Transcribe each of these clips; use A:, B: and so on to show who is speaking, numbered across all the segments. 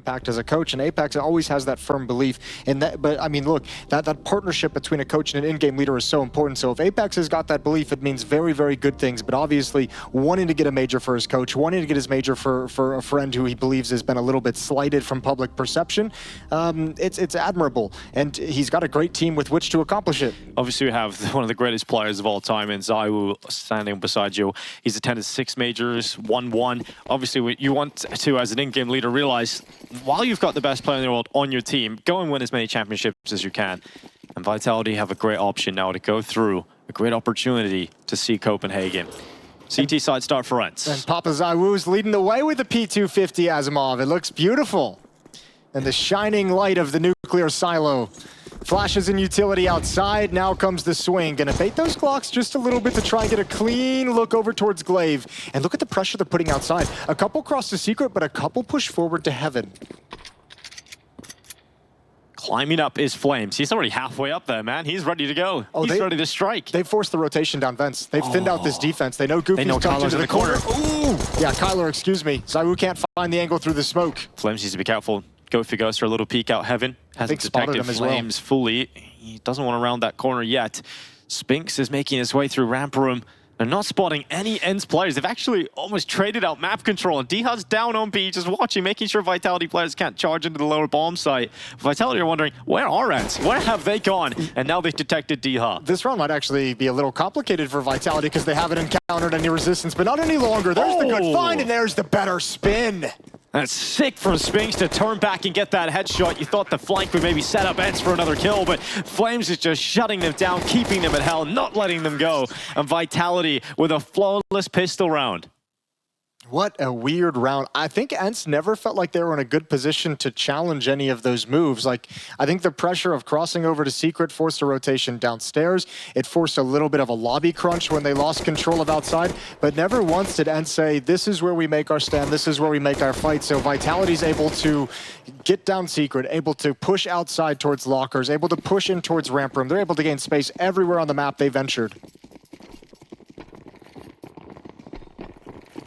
A: impact as a coach, and Apeks always has that firm belief in that. But I mean, look, that partnership between a coach and an in-game leader is so important. So if Apeks has got that belief, it means very, very good things. But obviously, wanting to get a major for his coach, wanting to get his major for a friend who he believes has been a little bit slighted from public perception, it's admirable. And he's got a great team with which to accomplish it.
B: Obviously, we have one of the greatest players of all time in ZywOo standing beside you. He's attended 6 majors, won 1. Obviously, you want to, as an in-game leader, realize while you've got the best player in the world on your team, go and win as many championships as you can. And Vitality have a great option now to go through, a great opportunity to see Copenhagen. CT side start for ENCE.
A: And Papa ZywOo's leading the way with the P250 Asimov. It looks beautiful. And the shining light of the nuclear silo. Flashes in utility outside, now comes the swing. Gonna bait those Glocks just a little bit to try and get a clean look over towards Glaive. And look at the pressure they're putting outside. A couple cross the secret, but a couple push forward to heaven.
B: Climbing up is Flames. He's already halfway up there, man. He's ready to go. Oh, he's ready to strike.
A: They've forced the rotation down vents. They've thinned out this defense. They know Goofy's tucked into the corner. Ooh! Yeah, Kyler, excuse me. ZywOo can't find the angle through the smoke.
B: Flames needs to be careful. Goofy goes for a little peek out heaven. Hasn't detected Flames fully. He doesn't want to round that corner yet. Spinks is making his way through ramp room. They're not spotting any ENCE players. They've actually almost traded out map control. And DHUD's down on B, just watching, making sure Vitality players can't charge into the lower bomb site. Vitality are wondering, where are ENCE? Where have they gone? And now they've detected DHUD.
A: This round might actually be a little complicated for Vitality because they haven't encountered any resistance, but not any longer. There's the good find, and there's the better spin.
B: That's sick from Spinks to turn back and get that headshot. You thought the flank would maybe set up ENCE for another kill, but Flames is just shutting them down, keeping them at hell, not letting them go. And Vitality with a flawless pistol round.
A: What a weird round. I think ENCE never felt like they were in a good position to challenge any of those moves. Like, I think the pressure of crossing over to Secret forced a rotation downstairs. It forced a little bit of a lobby crunch when they lost control of outside, but never once did ENCE say, this is where we make our stand, this is where we make our fight. So Vitality's able to get down Secret, able to push outside towards lockers, able to push in towards ramp room. They're able to gain space everywhere on the map they ventured.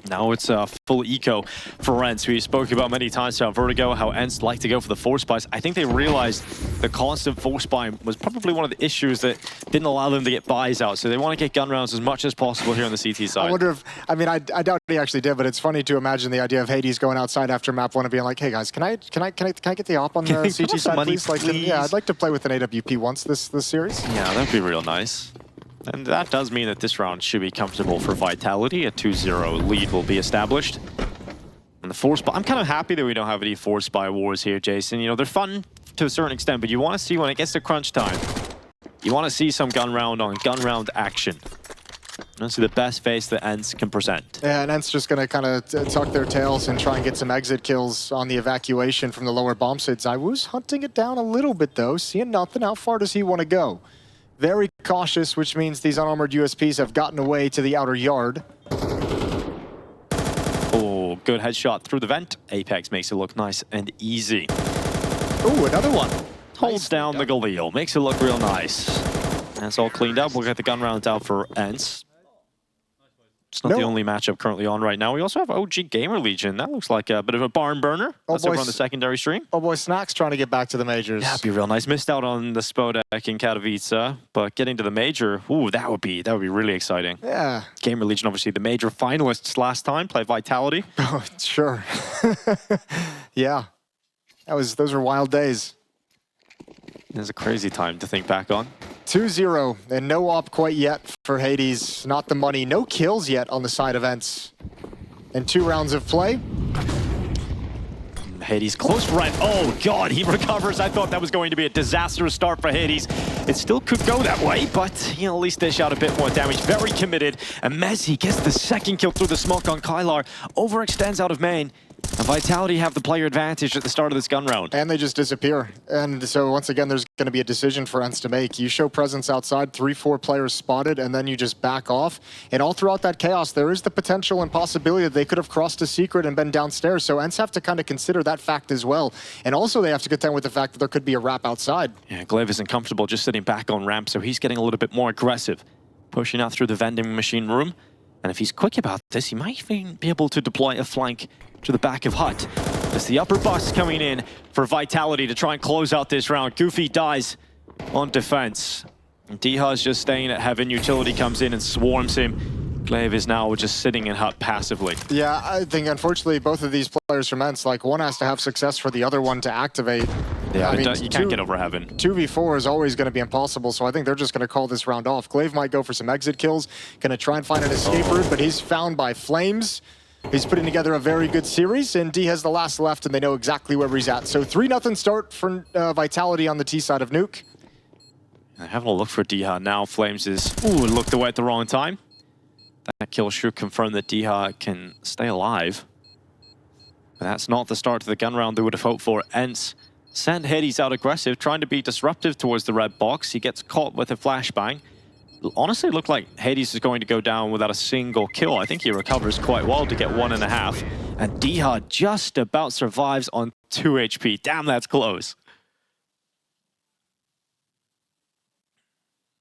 B: Now it's a full eco for ENCE. We spoke about many times about Vertigo, how ENCE like to go for the force buys. I think they realized the constant force buy was probably one of the issues that didn't allow them to get buys out. So they want to get gun rounds as much as possible here on the CT side.
A: I wonder if, I mean, I doubt he actually did, but it's funny to imagine the idea of Hades going outside after map 1 and being like, hey guys, can I get the op on the CT side, please? Like, yeah, I'd like to play with an AWP once this series.
B: Yeah, that'd be real nice. And that does mean that this round should be comfortable for Vitality. A 2-0 lead will be established. And the force buy, I'm kind of happy that we don't have any force buy wars here, Jason. You know, they're fun to a certain extent, but you want to see when it gets to crunch time, you want to see some gun round on gun round action. That's the best face that ENCE can present.
A: Yeah, and ENCE just going to kind of tuck their tails and try and get some exit kills on the evacuation from the lower bomb site. ZywOo's hunting it down a little bit, though, seeing nothing. How far does he want to go? Very cautious, which means these unarmored USPs have gotten away to the outer yard.
B: Oh, good headshot through the vent. Apeks makes it look nice and easy.
A: Oh, another one.
B: Holds down the Galil, makes it look real nice. That's all cleaned up. We'll get the gun rounds out for ENCE. It's not the only matchup currently on right now. We also have OG GamerLegion. That looks like a bit of a barn burner. That's over on the secondary stream.
A: Oh boy, Snack's trying to get back to the majors.
B: That'd be real nice. Missed out on the Spodek in Katowice, but getting to the major, ooh, that would be really exciting.
A: Yeah.
B: GamerLegion, obviously the major finalists last time, played Vitality.
A: Oh, sure. Yeah. Those were wild days.
B: It was a crazy time to think back on.
A: 2-0, and no op quite yet for Hades. Not the money. No kills yet on the side of ENCE. And 2 rounds of play.
B: Hades close right. Oh, God, he recovers. I thought that was going to be a disastrous start for Hades. It still could go that way, but you know, at least dish out a bit more damage. Very committed. And Mezzi gets the second kill through the smoke on Kylar. Overextends out of main. And Vitality have the player advantage at the start of this gun round.
A: And they just disappear. And so once again, there's going to be a decision for ENCE to make. You show presence outside, 3-4 players spotted, and then you just back off. And all throughout that chaos, there is the potential and possibility that they could have crossed a secret and been downstairs. So ENCE have to kind of consider that fact as well. And also they have to contend with the fact that there could be a wrap outside.
B: Yeah, Glaive isn't comfortable just sitting back on ramp, so he's getting a little bit more aggressive. Pushing out through the vending machine room. And if he's quick about this, he might even be able to deploy a flank to the back of Hut. It's the upper bus coming in for Vitality to try and close out this round. Goofy dies on defense. Diha's just staying at Heaven. Utility comes in and swarms him. Glaive is now just sitting in hut passively.
A: Yeah, I think unfortunately both of these players from ENCE, like one has to have success for the other one to activate.
B: Yeah, I mean, you can't get over Heaven.
A: 2v4 is always going to be impossible, so I think they're just going to call this round off. Glaive might go for some exit kills, going to try and find an escape route, but he's found by Flames. He's putting together a very good series, and D has the last left, and they know exactly where he's at. So 3-0 start for Vitality on the T side of Nuke.
B: Having a look for Diha now. Flames is looked away at the wrong time. That kill should confirm that Diha can stay alive. But that's not the start to the gun round they would have hoped for. ENCE sent Hades out aggressive, trying to be disruptive towards the red box. He gets caught with a flashbang. Honestly, it looked like Hades is going to go down without a single kill. I think he recovers quite well to get 1.5. And Diha just about survives on 2 HP. Damn, that's close.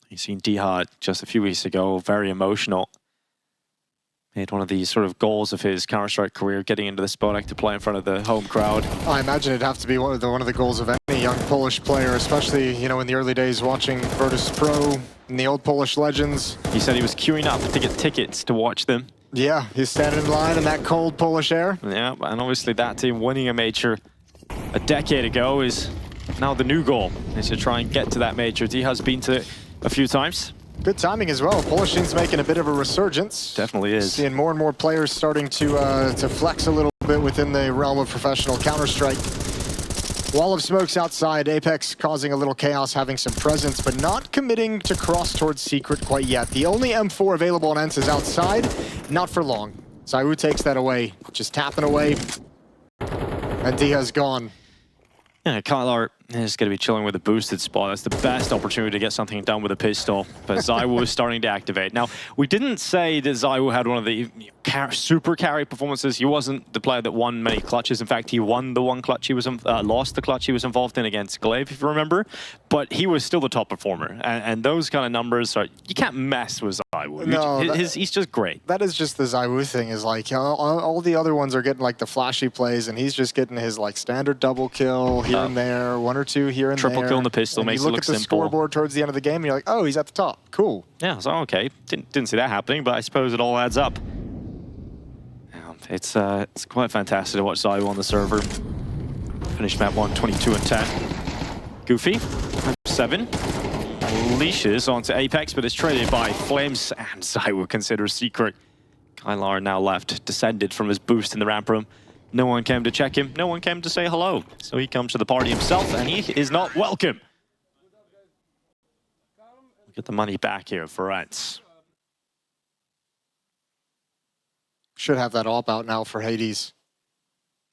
B: You've seen Diha just a few weeks ago, very emotional. Made one of the sort of goals of his Counter-Strike career, getting into the Spodek to play in front of the home crowd.
A: I imagine it'd have to be one of the goals of any young Polish player, especially, you know, in the early days watching Virtus Pro and the old Polish legends.
B: He said he was queuing up to get tickets to watch them.
A: Yeah, he's standing in line in that cold Polish air.
B: Yeah, and obviously that team winning a major a decade ago is now the new goal, is to try and get to that major. He has been to it a few times.
A: Good timing as well. Polish team's making a bit of a resurgence.
B: Definitely is.
A: Seeing more and more players starting to flex a little bit within the realm of professional Counter-Strike. Wall of smokes outside. Apeks causing a little chaos, having some presence, but not committing to cross towards Secret quite yet. The only M4 available on ENCE is outside. Not for long. ZywOo takes that away. Just tapping away. And Diha's gone.
B: Yeah, Kylar is going to be chilling with a boosted spot. That's the best opportunity to get something done with a pistol. But ZywOo is starting to activate. Now, we didn't say that ZywOo had one of the super carry performances. He wasn't the player that won many clutches. In fact, he won the one clutch he was lost the clutch he was involved in against Glaive, if you remember. But he was still the top performer. And those kind of numbers are, you can't mess with ZywOo.
A: No,
B: he's just great.
A: That is just the ZywOo thing. Is like all the other ones are getting like the flashy plays, and he's just getting his like standard double kill here and there, 1 or 2 here and
B: triple
A: there.
B: Kill in the pistol
A: and
B: makes it look simple.
A: You look at the squoreboard towards the end of the game, and you're like, oh, he's at the top. Cool.
B: Yeah, so okay. Didn't see that happening, but I suppose it all adds up. It's quite fantastic to watch ZywOo on the server. Finished map 1, 22-10. Goofy, 7. Leashes onto Apeks, but it's traded by Flames, and ZywOo considers Secret. Kylar now left, descended from his boost in the ramp room. No one came to check him, no one came to say hello. So he comes to the party himself, and he is not welcome. Get the money back here for ENCE.
A: Should have that AWP out now for Hades.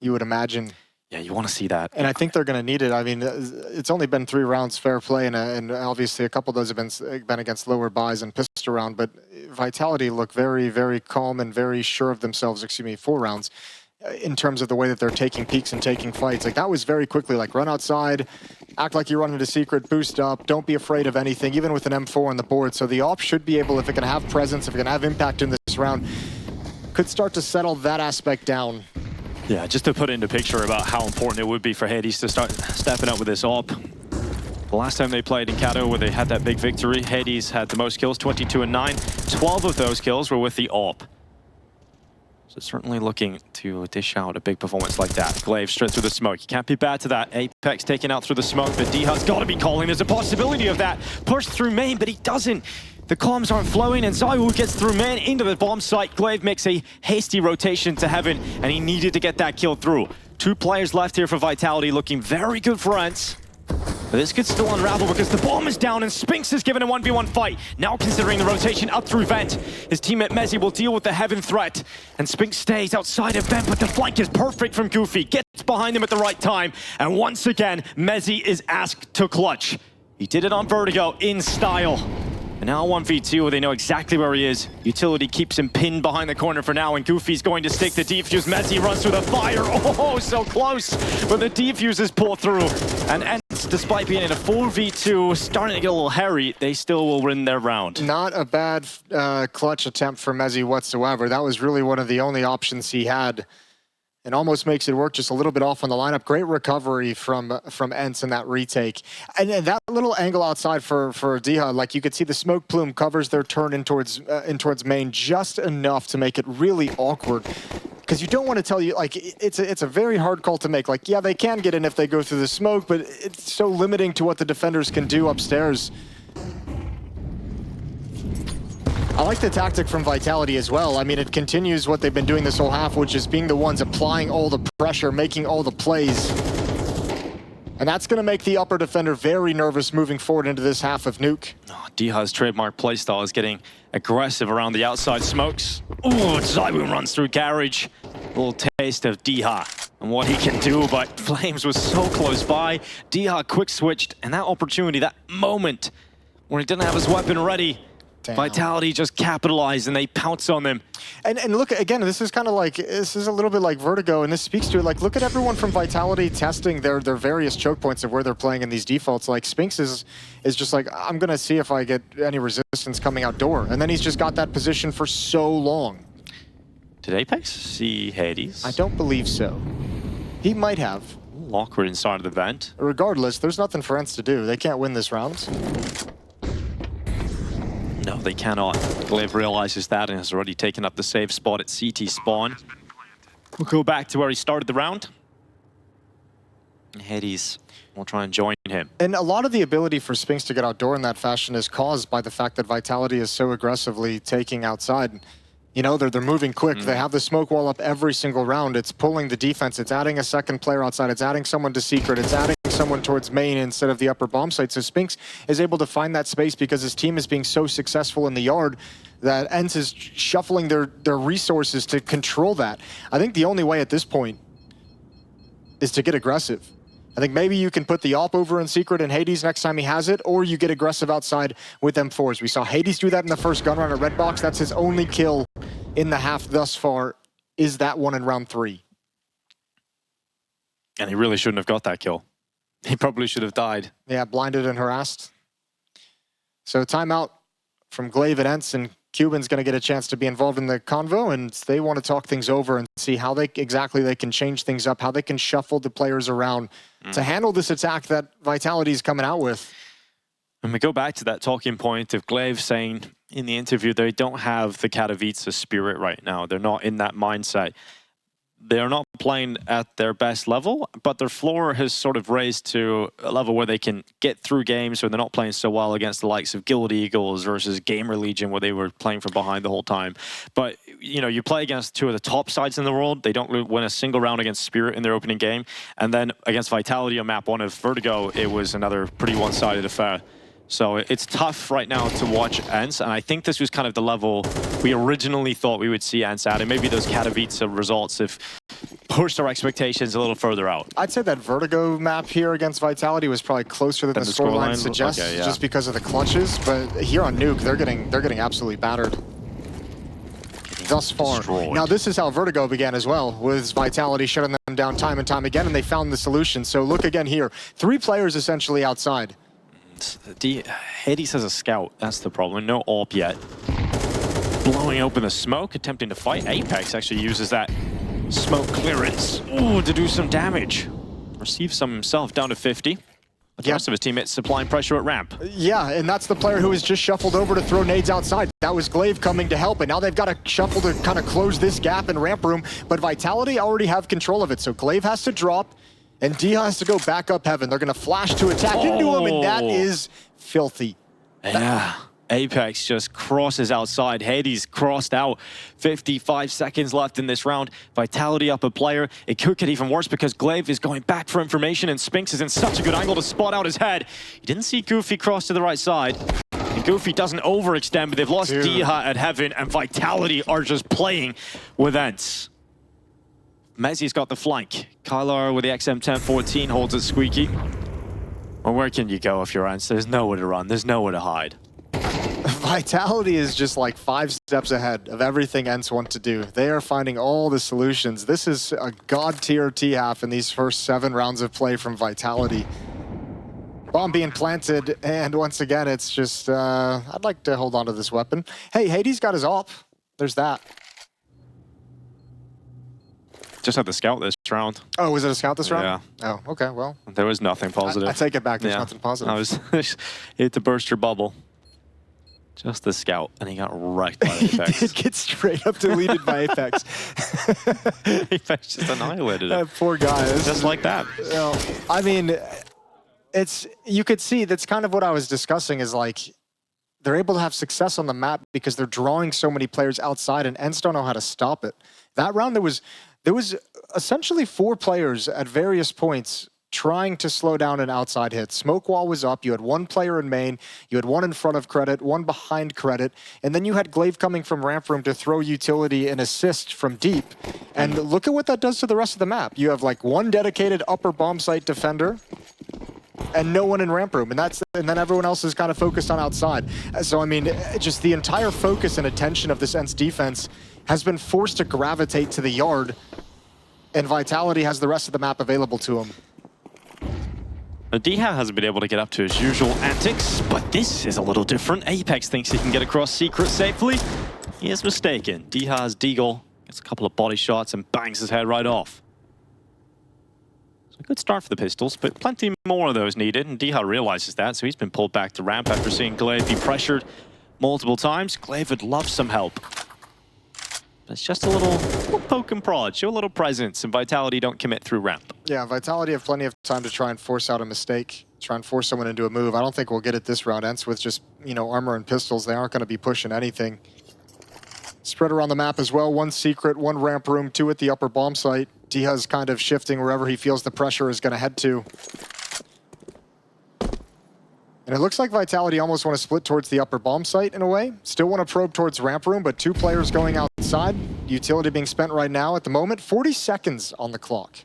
A: You would imagine.
B: Yeah, you want to see that.
A: And I think they're going to need it. I mean, it's only been 3 rounds fair play, and obviously a couple of those have been against lower buys and pissed around, but Vitality look very, very calm and very sure of themselves, 4 rounds, in terms of the way that they're taking peaks and taking fights. Like, that was very quickly, like, run outside, act like you run into Secret, boost up, don't be afraid of anything, even with an M4 on the board. So the AWP should be able, if it can have presence, if it can have impact in this round, could start to settle that aspect down.
B: Yeah, just to put it into picture about how important it would be for Hades to start stepping up with this AWP. The last time they played in Kato, where they had that big victory, Hades had the most kills, 22-9. 12 of those kills were with the AWP. So certainly looking to dish out a big performance like that. Glaive straight through the smoke. You can't be bad to that. Apeks taken out through the smoke, but Diha's got to be calling. There's a possibility of that. Pushed through main, but he doesn't. The comms aren't flowing, and ZywOo gets through main into the bomb site. Glaive makes a hasty rotation to Heaven, and he needed to get that kill through. 2 players left here for Vitality, looking very good for ENCE. But this could still unravel because the bomb is down and Spinks is given a 1v1 fight. Now considering the rotation up through vent. His teammate Mezzi will deal with the Heaven threat. And Spinks stays outside of vent, but the flank is perfect from Goofy. Gets behind him at the right time. And once again, Mezzi is asked to clutch. He did it on Vertigo in style. And now 1v2, they know exactly where he is. Utility keeps him pinned behind the corner for now, and Goofy's going to stick the defuse. Mezzi runs through the fire. Oh, so close. But the defuses pull through. And ENCE, despite being in a 4v2, starting to get a little hairy, they still will win their round.
A: Not a bad clutch attempt for Mezzi whatsoever. That was really one of the only options he had. and almost makes it work just a little bit off on the lineup. Great recovery from ENCE in that retake. And that little angle outside for Diha, like you could see the smoke plume covers their turn in towards main just enough to make it really awkward. Because you don't want to tell you, like, it's a very hard call to make. Like, yeah, they can get in if they go through the smoke, but it's so limiting to what the defenders can do upstairs. I like the tactic from Vitality as well. I mean, it continues what they've been doing this whole half, which is being the ones applying all the pressure, making all the plays. And that's going to make the upper defender very nervous moving forward into this half of Nuke. Oh,
B: Diha's trademark playstyle is getting aggressive around the outside smokes. Ooh, ZywOo runs through garage. A little taste of Diha and what he can do, but Flames was so close by. Diha quick switched, and that opportunity, that moment when he didn't have his weapon ready, damn. Vitality just capitalized and they pounce on them.
A: And look, again, this is kind of like, this is a little bit like Vertigo, and this speaks to it. Like, look at everyone from Vitality testing their various choke points of where they're playing in these defaults. Like, Spinks is just like, I'm going to see if I get any resistance coming outdoor. And then he's just got that position for so long.
B: Did Apeks see Hades?
A: I don't believe so. He might have.
B: Awkward inside of the vent.
A: Regardless, there's nothing for ENCE to do. They can't win this round.
B: No, they cannot. glaive realizes that and has already taken up the safe spot at CT spawn. We'll go back to where he started the round. Hades will try and join him.
A: And a lot of the ability for Spinks to get outdoor in that fashion is caused by the fact that Vitality is so aggressively taking outside. You know, they're moving quick. They have the smoke wall up every single round. It's pulling the defense. It's adding a second player outside. It's adding someone to secret. It's adding someone towards main instead of the upper bomb site. So Spinks is able to find that space because his team is being so successful in the yard that ENCE is shuffling their resources to control that. I think the only way at this point is to get aggressive. I think maybe you can put the AWP over in secret and Hades next time he has it, or you get aggressive outside with M4s. We saw Hades do that in the first gun run at Red Box. That's his only kill in the half thus far, is that one in round 3.
B: And he really shouldn't have got that kill. He probably should have died.
A: Yeah, blinded and harassed. So timeout from glaive and ENCE, and Cuban's going to get a chance to be involved in the convo, and they want to talk things over and see how they can change things up, how they can shuffle the players around to handle this attack that Vitality is coming out with.
B: And we go back to that talking point of glaive saying in the interview they don't have the Katowice spirit right now. They're not in that mindset. They're not playing at their best level, but their floor has sort of raised to a level where they can get through games, or they're not playing so well against the likes of Guild Eagles versus GamerLegion, where they were playing from behind the whole time. But, you know, you play against two of the top sides in the world. They don't win a single round against Spirit in their opening game. And then against Vitality on map 1 of Vertigo, it was another pretty one-sided affair. So it's tough right now to watch ENCE, and I think this was kind of the level we originally thought we would see ENCE at, and maybe those Katowice results have pushed our expectations a little further out.
A: I'd say that Vertigo map here against Vitality was probably closer than the scoreline suggests, just because of the clutches, but here on Nuke, they're getting absolutely battered. Thus far.
B: Destroyed.
A: Now this is how Vertigo began as well, with Vitality shutting them down time and time again, and they found the solution. So look again here, 3 players essentially outside.
B: Hades has a scout, that's the problem. No AWP yet. Blowing open the smoke, attempting to fight. Apeks actually uses that smoke clearance to do some damage. Receives some himself, down to 50. The rest of his teammates supplying pressure at ramp.
A: Yeah, and that's the player who was just shuffled over to throw nades outside. That was glaive coming to help, and now they've got to shuffle to kind of close this gap in ramp room, but Vitality already have control of it, so glaive has to drop, and Diha has to go back up heaven. They're going to flash to attack into him, and that is filthy.
B: Yeah, Apeks just crosses outside. Hades crossed out. 55 seconds left in this round. Vitality up a player. It could get even worse because glaive is going back for information, and Spinks is in such a good angle to spot out his head. He didn't see Goofy cross to the right side. And Goofy doesn't overextend, but they've lost Diha at heaven, and Vitality are just playing with ENCE. Mezzi's got the flank. Kylar with the XM1014 holds it squeaky. Well, where can you go if you're ENCE? There's nowhere to run. There's nowhere to hide.
A: Vitality is just like 5 steps ahead of everything ENCE want to do. They are finding all the solutions. This is a god-tier T-half in these first 7 rounds of play from Vitality. Bomb being planted, and once again, it's just, I'd like to hold on to this weapon. Hey, Hades got his AWP. There's that.
B: just had the scout this round.
A: Oh, was it a scout this round?
B: Yeah.
A: Oh, okay, well.
B: There was nothing positive.
A: I take it back, there's nothing positive.
B: I was hit to burst your bubble. Just the scout, and he got wrecked by Apeks.
A: He did get straight up deleted by Apeks.
B: Apeks just annihilated it.
A: That poor guy.
B: Just like that.
A: You know, I mean, you could see, that's kind of what I was discussing, is like, they're able to have success on the map because they're drawing so many players outside, and ENCE don't know how to stop it. That round, there was essentially 4 players at various points trying to slow down an outside hit. Smoke wall was up, you had 1 player in main, you had 1 in front of Credit, 1 behind Credit, and then you had Glaive coming from ramp room to throw utility and assist from deep. And look at what that does to the rest of the map. You have like 1 dedicated upper bomb site defender, and no one in ramp room, and then everyone else is kind of focused on outside. So I mean, just the entire focus and attention of this ENCE defense has been forced to gravitate to the yard, and Vitality has the rest of the map available to him.
B: Diha hasn't been able to get up to his usual antics, but this is a little different. Apeks thinks he can get across Secret safely. He is mistaken. Diha's Deagle gets a couple of body shots and bangs his head right off. So a good start for the Pistols, but plenty more of those needed, and Diha realizes that, so he's been pulled back to ramp after seeing Glaive be pressured multiple times. Glaive would love some help. But it's just a little poke and prod, show a little presence, and Vitality don't commit through ramp.
A: Yeah, Vitality have plenty of time to try and force out a mistake, try and force someone into a move. I don't think we'll get it this round. ENCE with just, you know, armor and pistols, they aren't going to be pushing anything. Spread around the map as well. 1 secret, 1 ramp room, 2 at the upper bomb site. Diha's kind of shifting wherever he feels the pressure is going to head to. And it looks like Vitality almost want to split towards the upper bomb site in a way. Still want to probe towards ramp room, but 2 players going outside. Utility being spent right now at the moment. 40 seconds on the clock.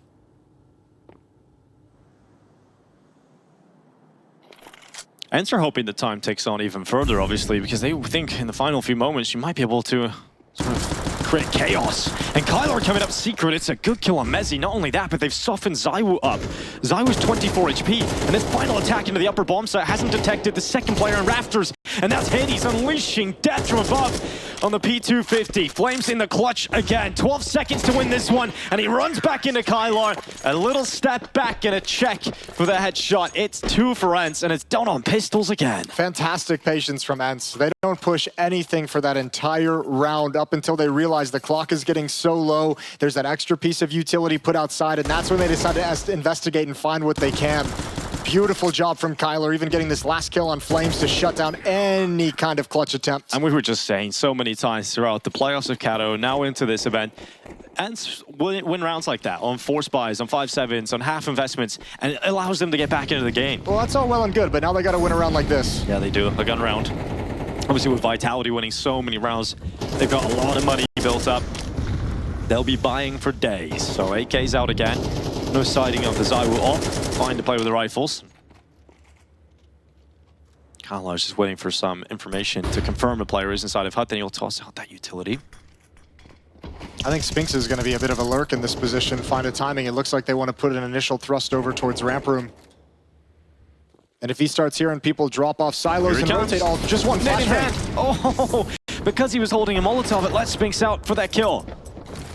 B: ENCE are hoping the time takes on even further, obviously, because they think in the final few moments you might be able to sort of create chaos. And Kylar coming up secret, it's a good kill on Mezzi. Not only that, but they've softened ZywOo up. ZywOo's 24 HP, and this final attack into the upper bomb site hasn't detected the second player in Rafters, and that's Hades unleashing death from above on the P250. Flames in the clutch again. 12 seconds to win this one, and he runs back into Kylar. A little step back and a check for the headshot. It's 2 for ENCE, and it's done on pistols again.
A: Fantastic patience from ENCE. They don't push anything for that entire round up until they realize the clock is getting so low. There's that extra piece of utility put outside, and that's when they decide to investigate and find what they can. Beautiful job from Kylar, even getting this last kill on Flames to shut down any kind of clutch attempt.
B: And we were just saying so many times throughout the playoffs of Kato, now into this event, ENCE win rounds like that, on 4 spies, on 5-7s, on half investments, and it allows them to get back into the game.
A: Well, that's all well and good, but now they got to win a round like this.
B: Yeah, they do, a gun round. Obviously with Vitality winning so many rounds, they've got a lot of money built up. They'll be buying for days. So AK's out again. No siding of the ZywOo off. Fine to play with the rifles. Kylar's just waiting for some information to confirm a player is inside of hut, then he'll toss out that utility.
A: I think Spinks is going to be a bit of a lurk in this position, find a timing. It looks like they want to put an initial thrust over towards ramp room. And if he starts hearing people drop off silos and rotate, just one flashbang.
B: Oh, because he was holding a Molotov, it let Spinks out for that kill.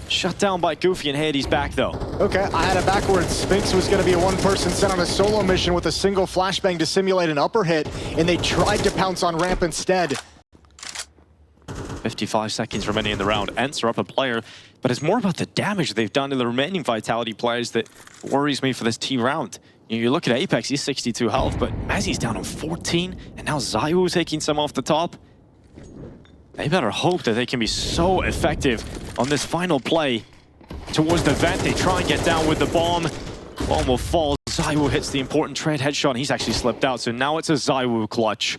B: Shut down by Goofy, and Hades back though.
A: Okay, I had it backwards. Spinks was going to be a 1-person sent on a solo mission with a single flashbang to simulate an upper hit, and they tried to pounce on ramp instead.
B: 55 seconds remaining in the round. ENCE are up a player, but it's more about the damage they've done to the remaining Vitality players that worries me for this T round. You look at Apeks, he's 62 health, but Mezzi's down on 14, and now ZywOo taking some off the top. They better hope that they can be so effective on this final play towards the vent. They try and get down with the bomb. Bomb will fall. ZywOo hits the important trade headshot. He's actually slipped out, so now it's a ZywOo clutch.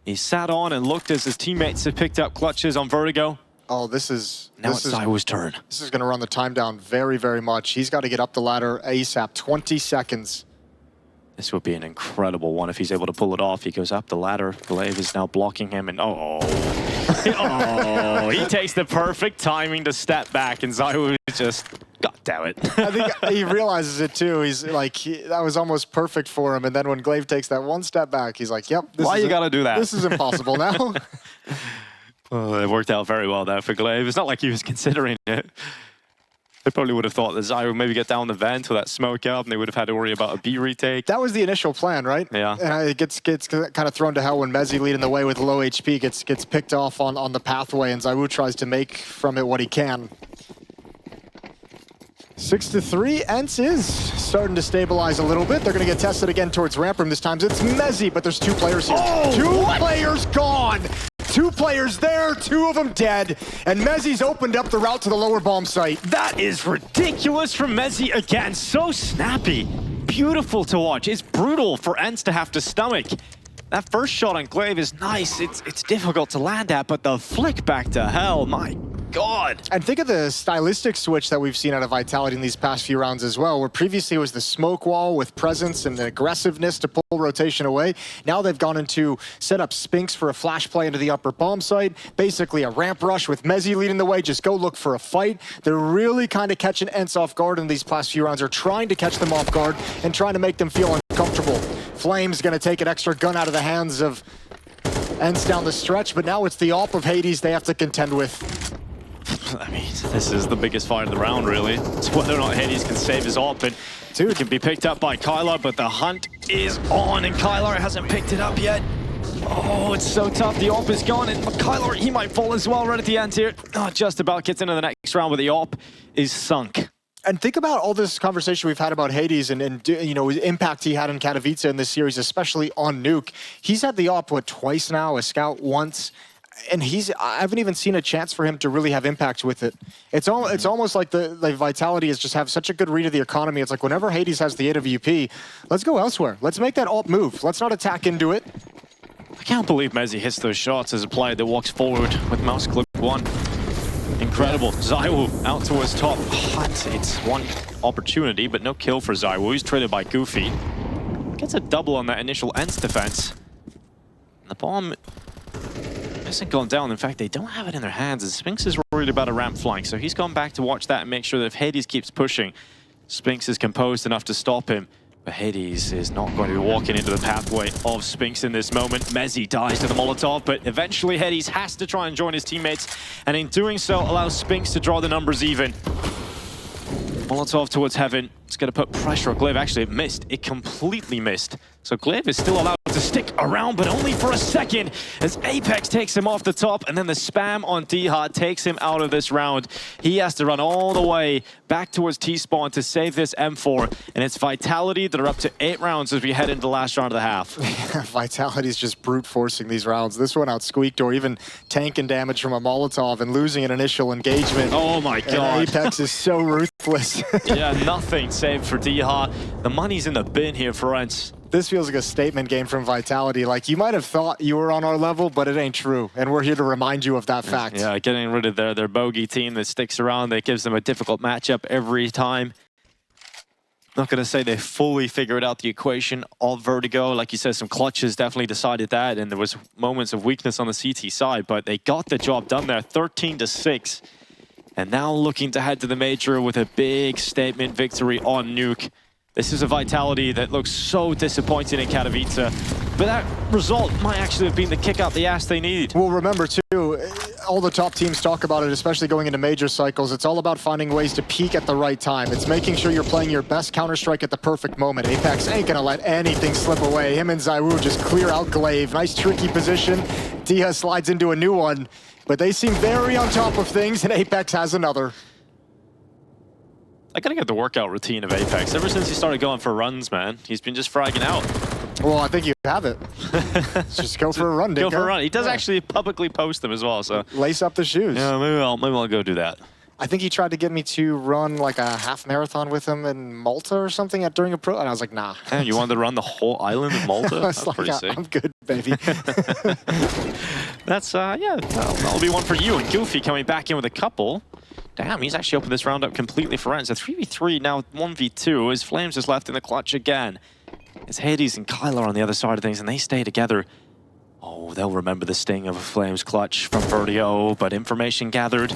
B: He sat on and looked as his teammates have picked up clutches on Vertigo.
A: Oh, this is...
B: Now it's ZywOo's turn.
A: This is going to run the time down very, very much. He's got to get up the ladder ASAP. 20 seconds.
B: This would be an incredible one if he's able to pull it off. He goes up the ladder. Glaive is now blocking him, and oh, he takes the perfect timing to step back, and ZywOo just, god damn it.
A: I think he realizes it too. He's like, that was almost perfect for him, and then when Glaive takes that one step back, he's like, yep.
B: Why you gotta do that?
A: This is impossible now.
B: Oh, it worked out very well there for Glaive. It's not like he was considering it. They probably would have thought that ZywOo would maybe get down the vent with that smoke up, and they would have had to worry about a B retake.
A: That was the initial plan, right?
B: Yeah.
A: And it gets kind of thrown to hell when MOUZ leading the way with low HP gets picked off on the pathway, and ZywOo tries to make from it what he can. 6-3, ENCE is starting to stabilize a little bit. They're going to get tested again towards ramp room. This time it's MOUZ, but there's 2 players here.
B: Oh,
A: players gone! 2 players there, 2 of them dead, and MOUZ's opened up the route to the lower bomb site.
B: That is ridiculous from MOUZ again. So snappy. Beautiful to watch. It's brutal for ENCE to have to stomach. That first shot on Glaive is nice. It's difficult to land at, but the flick back to hell, my God.
A: And think of the stylistic switch that we've seen out of Vitality in these past few rounds as well, where previously it was the smoke wall with presence and the aggressiveness to pull rotation away. Now they've gone into set up Spinks for a flash play into the upper bomb site, basically a ramp rush with MOUZ leading the way, just go look for a fight. They're really kind of catching ENCE off guard in these past few rounds, or trying to catch them off guard and trying to make them feel uncomfortable. Flame's going to take an extra gun out of the hands of ENCE down the stretch, but now it's the AWP of Hades they have to contend with.
B: I mean, this is the biggest fight of the round, really. It's whether or not Hades can save his AWP, and
A: Dude,
B: it can be picked up by kylar, but the hunt is on, and kylar hasn't picked it up yet. Oh, it's so tough. The AWP is gone, and kylar, he might fall as well right at the end here. Oh, just about gets into the next round, but the AWP is sunk.
A: And think about all this conversation we've had about Hades and you know, his impact he had in Katowice in this series, especially on Nuke. He's had the AWP, what, twice now, a scout once. And I haven't even seen a chance for him to really have impact with it. It's almost like the Vitality is just have such a good read of the economy. It's like whenever Hades has the AWP, let's go elsewhere. Let's make that AWP move. Let's not attack into it.
B: I can't believe MOUZ hits those shots as a player that walks forward with mouse click 1. Incredible. ZywOo out towards top. Hot. It's one opportunity, but no kill for ZywOo. He's traded by Goofy. Gets a double on that initial ENCE defense. And the bomb hasn't gone down. In fact, they don't have it in their hands. And Spinks is worried about a ramp flank, so he's gone back to watch that and make sure that if Hades keeps pushing, Spinks is composed enough to stop him. But Hades is not going to be walking into the pathway of Spinks in this moment. MOUZ dies to the Molotov, but eventually Hades has to try and join his teammates, and in doing so allows Spinks to draw the numbers even. Molotov towards Heaven. It's going to put pressure on Glaive. Actually, it missed. It completely missed. So Glaive is still allowed to stick around, but only for a second, as Apeks takes him off the top, and then the spam on Dha takes him out of this round. He has to run all the way back towards T-spawn to save this M4, and it's Vitality that are up to 8 rounds as we head into the last round of the half.
A: Vitality's just brute forcing these rounds. This one out squeaked, or even tanking damage from a Molotov and losing an initial engagement.
B: Oh my God.
A: And Apeks is so ruthless.
B: Yeah, nothing saved for Dha. The money's in the bin here for ENCE.
A: This feels like a statement game from Vitality. Like, you might have thought you were on our level, but it ain't true. And we're here to remind you of that fact.
B: Yeah, getting rid of their bogey team that sticks around, that gives them a difficult matchup every time. Not going to say they fully figured out the equation of Vertigo. Like you said, some clutches definitely decided that, and there was moments of weakness on the CT side, but they got the job done there, 13-6. And now looking to head to the Major with a big statement victory on Nuke. This is a Vitality that looks so disappointing in Katowice, but that result might actually have been the kick out the ass they need.
A: Well, remember too, all the top teams talk about it, especially going into major cycles. It's all about finding ways to peak at the right time. It's making sure you're playing your best Counter-Strike at the perfect moment. Apeks ain't gonna let anything slip away. Him and ZywOo just clear out Glaive. Nice tricky position. Dha slides into a new one, but they seem very on top of things, and Apeks has another.
B: I gotta get the workout routine of Apeks. Ever since he started going for runs, man, he's been just fragging out.
A: Well, I think you have it. Just go for a run,
B: Go for a run. He does actually publicly post them as well, so.
A: Lace up the shoes.
B: Yeah, maybe I'll go do that.
A: I think he tried to get me to run like a half marathon with him in Malta or something during a pro, and I was like, nah.
B: Man, you wanted to run the whole island of Malta? That's
A: like,
B: pretty sick.
A: I'm good, baby.
B: That's, yeah, that'll be one for you. And Goofy coming back in with a couple. Damn, he's actually opened this round up completely for ENCE. A 3v3, now 1v2, as Flames is left in the clutch again. It's Hades and kylar on the other side of things, and they stay together. Oh, they'll remember the sting of a Flames clutch from Vertigo, but information gathered.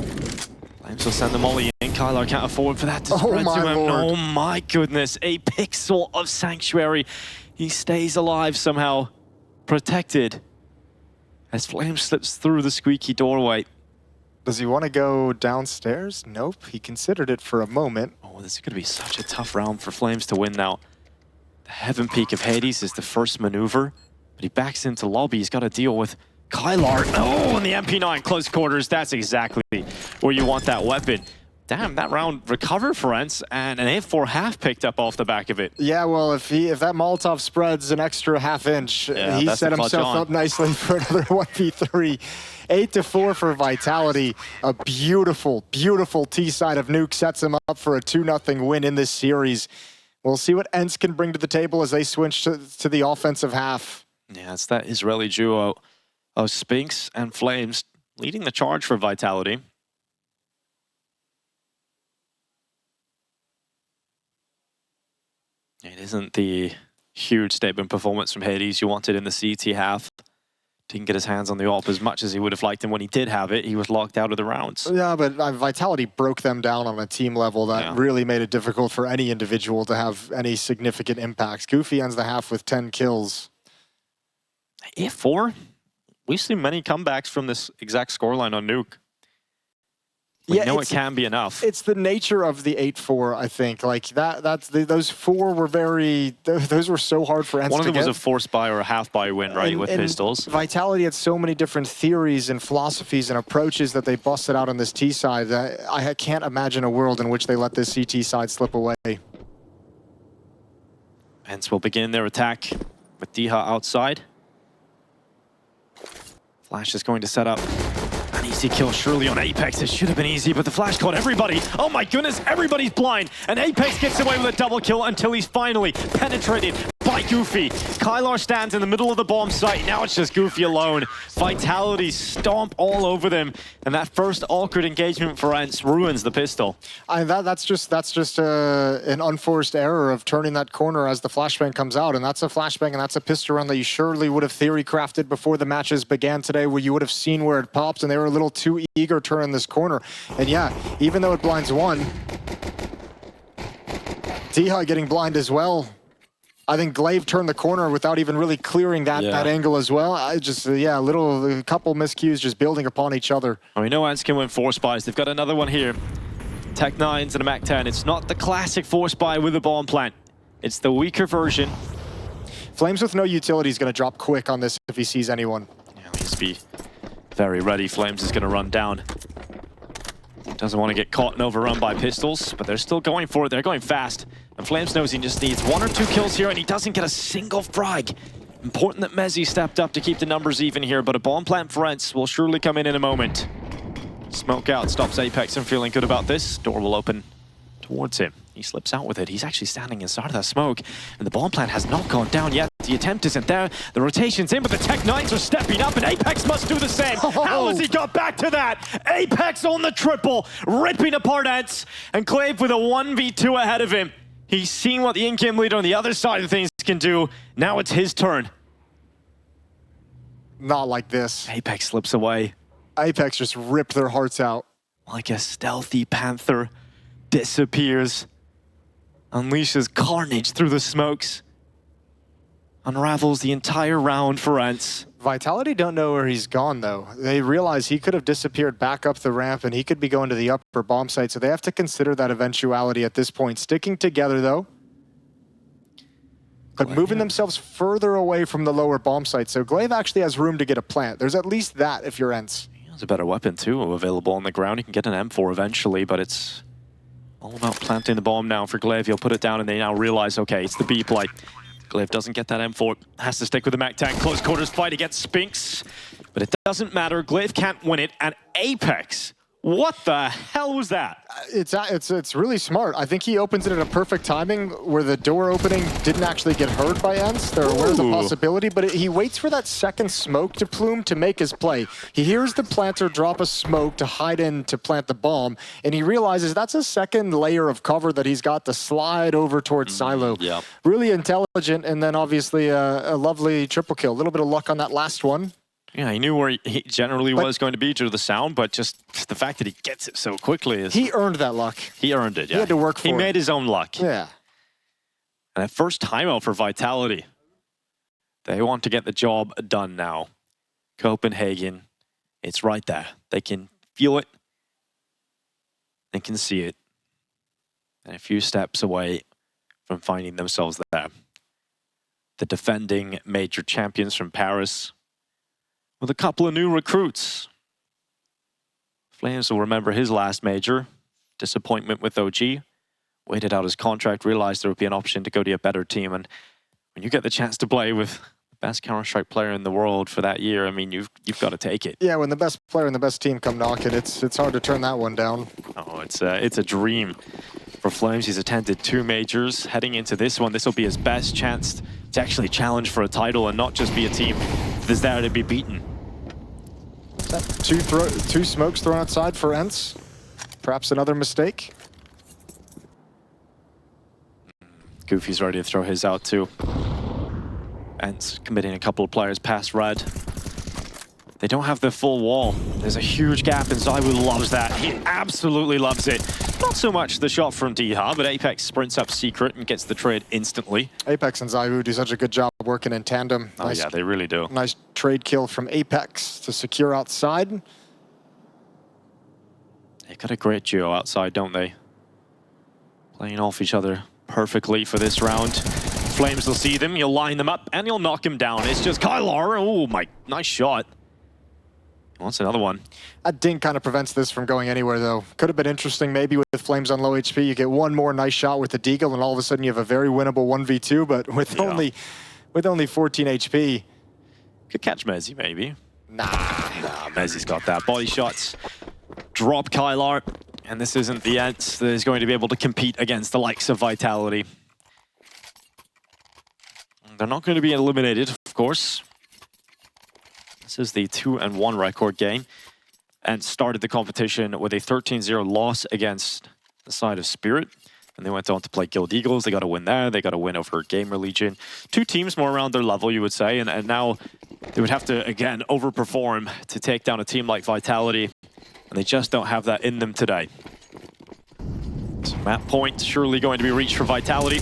B: Flames will send the molly in. kylar can't afford for that to spread to him.
A: Lord.
B: Oh my goodness, a pixel of Sanctuary. He stays alive somehow, protected, as Flames slips through the squeaky doorway.
A: Does he want to go downstairs? Nope. He considered it for a moment.
B: Oh, this is going to be such a tough round for Flames to win now. The Heaven Peak of Hades is the first maneuver, but he backs into lobby. He's got to deal with Kylar. Oh, and the MP9 close quarters. That's exactly where you want that weapon. Damn, that round recovered for ENCE, and an 8-4 half picked up off the back of it.
A: Yeah, well, if that Molotov spreads an extra half-inch,
B: yeah,
A: he set himself up nicely for another 1v3. 8-4 for Vitality. A beautiful, beautiful T-side of Nuke sets him up for a 2-0 win in this series. We'll see what ENCE can bring to the table as they switch to the offensive half.
B: Yeah, it's that Israeli duo of Spinks and Flames leading the charge for Vitality. It isn't the huge statement performance from Hades you wanted in the CT half. Didn't get his hands on the AWP as much as he would have liked, and when he did have it, he was locked out of the rounds.
A: Yeah, but Vitality broke them down on a team level that really made it difficult for any individual to have any significant impacts. Goofy ends the half with 10 kills.
B: 8-4? We've seen many comebacks from this exact scoreline on Nuke. We know it can be enough.
A: It's the nature of the 8-4, I think. Like those four were those were so hard for ENCE to get.
B: One of them was a forced buy or a half buy win, right, with pistols.
A: Vitality had so many different theories and philosophies and approaches that they busted out on this T side that I can't imagine a world in which they let this CT side slip away.
B: ENCE will begin their attack with Diha outside. Flash is going to set up an easy kill surely on Apeks. It should have been easy, but the flash caught everybody. Oh my goodness, everybody's blind. And Apeks gets away with a double kill until he's finally penetrated by Goofy. Kylar stands in the middle of the bomb site. Now it's just Goofy alone. Vitality stomp all over them. And that first awkward engagement for ENCE ruins the pistol.
A: That's just an unforced error of turning that corner as the flashbang comes out. And that's a flashbang and that's a pistol round that you surely would have theory crafted before the matches began today, where you would have seen where it pops, and they were a little too eager turning this corner. And yeah, even though it blinds one, Diha getting blind as well. I think Glaive turned the corner without even really clearing that angle as well. A couple miscues just building upon each other.
B: Well, we know ENCE can win 4 spies. They've got another one here. Tech 9s and a Mac 10. It's not the classic 4 spy with a bomb plant. It's the weaker version.
A: Flames with no utility is going to drop quick on this if he sees anyone.
B: Yeah, let's be very ready. Flames is going to run down. Doesn't want to get caught and overrun by pistols, but they're still going for it. They're going fast. And Flames knows he just needs 1 or 2 kills here, and he doesn't get a single frag. Important that Mezzi stepped up to keep the numbers even here, but a bomb plant for ENCE will surely come in a moment. Smoke out stops Apeks. I'm feeling good about this. Door will open towards him. He slips out with it. He's actually standing inside of that smoke, and the bomb plant has not gone down yet. The attempt isn't there. The rotation's in, but the Tech 9s are stepping up, and Apeks must do the same. How has he got back to that? Apeks on the triple, ripping apart ENCE, and Glaive with a 1v2 ahead of him. He's seen what the in-game leader on the other side of things can do. Now it's his turn.
A: Not like this.
B: Apeks slips away.
A: Apeks just ripped their hearts out.
B: Like a stealthy panther, disappears, unleashes carnage through the smokes, unravels the entire round for ENCE.
A: Vitality don't know where he's gone, though. They realize he could have disappeared back up the ramp, and he could be going to the upper bomb site, so they have to consider that eventuality at this point. Sticking together, though, but moving themselves further away from the lower bomb site, so Glaive actually has room to get a plant. There's at least that if you're ENCE.
B: He has a better weapon, too, available on the ground. He can get an M4 eventually, but it's all about planting the bomb now for Glaive. He'll put it down, and they now realize, okay, it's the B plate. Glaive doesn't get that M4, has to stick with the Mac 10. Close quarters fight against Spinks, but it doesn't matter. Glaive can't win it, and Apeks, what the hell was that?
A: It's really smart. I think he opens it at a perfect timing where the door opening didn't actually get heard by ENCE. They're aware of the possibility, but he waits for that second smoke to plume to make his play. He hears the planter drop a smoke to hide in to plant the bomb, and he realizes that's a second layer of cover that he's got to slide over towards Silo.
B: Yeah.
A: Really intelligent, and then obviously a lovely triple kill. A little bit of luck on that last one.
B: Yeah, he knew where he generally was going to be due to the sound, but just the fact that he gets it so quickly is...
A: He earned that luck.
B: He earned it, yeah.
A: He had to work for it.
B: He made his own luck.
A: Yeah.
B: And that first timeout for Vitality. They want to get the job done now. Copenhagen, it's right there. They can feel it. They can see it. And a few steps away from finding themselves there. The defending major champions from Paris with a couple of new recruits. Flames will remember his last major. Disappointment with OG. Waited out his contract, realized there would be an option to go to a better team. And when you get the chance to play with the best Counter-Strike player in the world for that year, I mean, you've got to take it.
A: Yeah, when the best player and the best team come knocking, it's hard to turn that one down.
B: Oh, it's a dream for Flames. He's attended 2 majors. Heading into this one, this will be his best chance to actually challenge for a title and not just be a team that's there to be beaten.
A: Is that two smokes thrown outside for ENCE? Perhaps another mistake?
B: Goofy's ready to throw his out too. ENCE committing a couple of players past red. They don't have the full wall. There's a huge gap and ZywOo loves that. He absolutely loves it. Not so much the shot from Diha, but Apeks sprints up secret and gets the trade instantly.
A: Apeks and ZywOo do such a good job working in tandem.
B: Oh yeah, they really do.
A: Nice trade kill from Apeks to secure outside.
B: They've got a great duo outside, don't they? Playing off each other perfectly for this round. Flames will see them, he'll line them up, and he'll knock him down. It's just Kylar. Oh my, nice shot. Wants another one.
A: That dink kind of prevents this from going anywhere, though. Could have been interesting, maybe with Flames on low HP. You get one more nice shot with the deagle, and all of a sudden you have a very winnable 1v2. But with only 14 HP,
B: could catch Mezzy maybe.
A: Nah,
B: Mezzy's got that. Body shots drop Kylar, and this isn't the ENCE that is going to be able to compete against the likes of Vitality. They're not going to be eliminated, of course. This is the 2-1 record game, and started the competition with a 13-0 loss against the side of Spirit. And they went on to play Guild Eagles. They got a win there. They got a win over GamerLegion. 2 teams more around their level, you would say, and now they would have to, again, overperform to take down a team like Vitality, and they just don't have that in them today. So map point surely going to be reached for Vitality.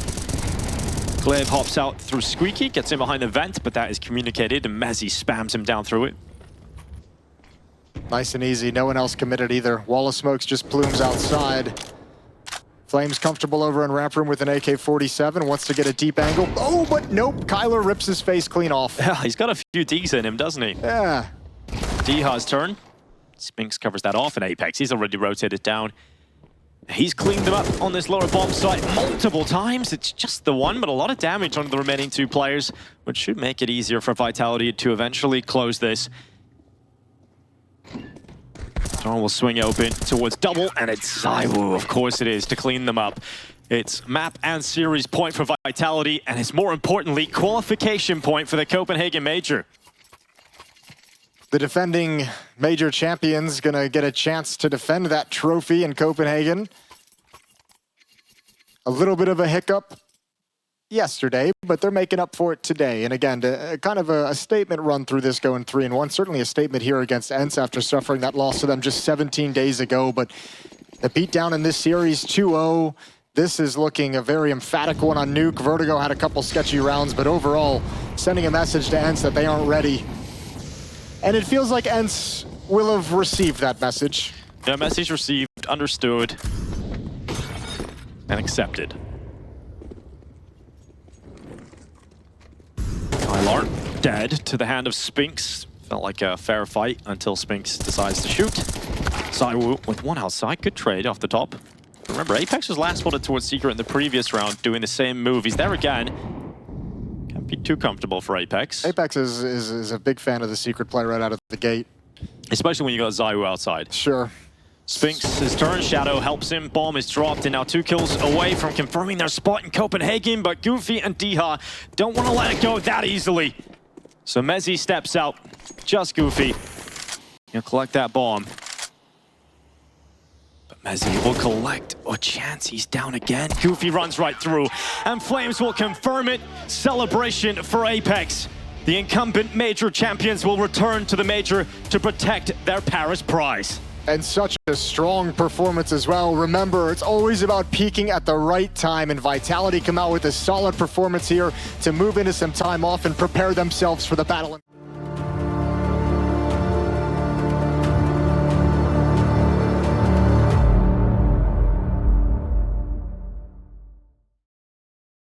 B: Glaive hops out through Squeaky, gets in behind the vent, but that is communicated, and Mezzy spams him down through it.
A: Nice and easy. No one else committed either. Wall of smokes just plumes outside. Flames comfortable over in ramp room with an AK-47, wants to get a deep angle. Oh, but nope, Kyler rips his face clean off.
B: Yeah, he's got a few Ds in him, doesn't he?
A: Yeah.
B: Diha's turn. Spinks covers that off, and Apeks, he's already rotated down. He's cleaned them up on this lower bomb site multiple times. It's just the one, but a lot of damage on the remaining 2 players, which should make it easier for Vitality to eventually close this. Door will swing open towards double, and it's ZywOo, of course it is, to clean them up. It's map and series point for Vitality, and it's more importantly, qualification point for the Copenhagen Major.
A: The defending major champions gonna get a chance to defend that trophy in Copenhagen. A little bit of a hiccup yesterday, but they're making up for it today. And again, kind of a statement run through this going 3-1. Certainly a statement here against ENCE after suffering that loss to them just 17 days ago. But the beatdown in this series, 2-0. This is looking a very emphatic one on Nuke. Vertigo had a couple sketchy rounds, but overall, sending a message to ENCE that they aren't ready. And it feels like ENCE will have received that message.
B: Yeah, message received, understood, and accepted. Kylar dead to the hand of Spinks. Felt like a fair fight until Spinks decides to shoot. ZywOo with one outside, good trade off the top. Remember, Apeks was last spotted towards Secret in the previous round, doing the same move. He's there again. Can't be too comfortable for Apeks.
A: Apeks is a big fan of the Secret play right out of the gate.
B: Especially when you got ZywOo outside.
A: Sure.
B: Spinks, his turn, Shadow helps him, bomb is dropped, and now 2 kills away from confirming their spot in Copenhagen, but Goofy and Diha don't want to let it go that easily. So Mezzy steps out, just Goofy. He'll collect that bomb. But Mezzy will collect a chance, he's down again. Goofy runs right through, and Flames will confirm it. Celebration for Apeks. The incumbent major champions will return to the major to protect their Paris prize.
A: And such a strong performance as well. Remember, it's always about peaking at the right time, and Vitality come out with a solid performance here to move into some time off and prepare themselves for the battle.